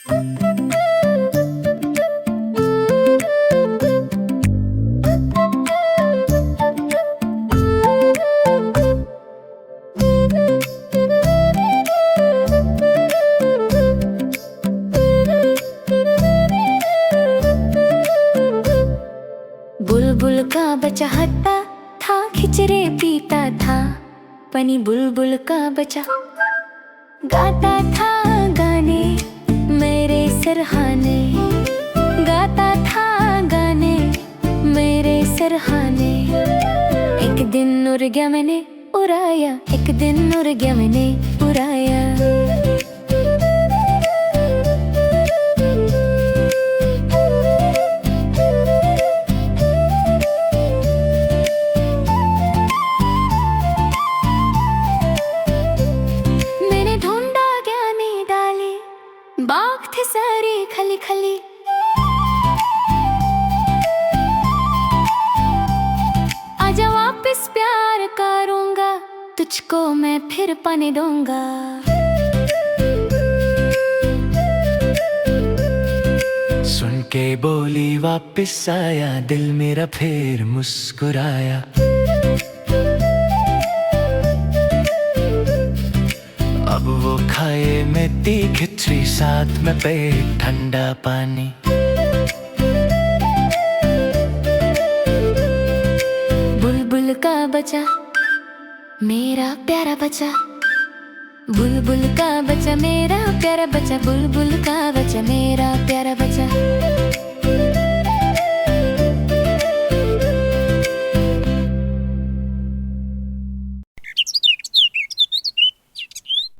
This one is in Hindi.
बुलबुल का बच्चा हटता था, खिचड़े पीता था। पनी बुलबुल का बच्चा गाता था गाने मेरे सरहाने, गाता था गाने मेरे सरहाने। एक दिन उड़ गया मैंने उड़ाया, एक दिन उड़ गया मैंने उड़ाया। बाग थे सारे खली खली, आजा वापस प्यार करूंगा, तुझको मैं फिर पाने दूंगा। सुन के बोली वापस आया, दिल मेरा फिर मुस्कुराया। अब वो खाए में तीखी खिचड़ी, साथ में पेट ठंडा पानी। बुलबुल का बच्चा मेरा प्यारा बच्चा, बुलबुल का बच्चा मेरा प्यारा बच्चा, बुलबुल का बच्चा मेरा प्यारा बच्चा।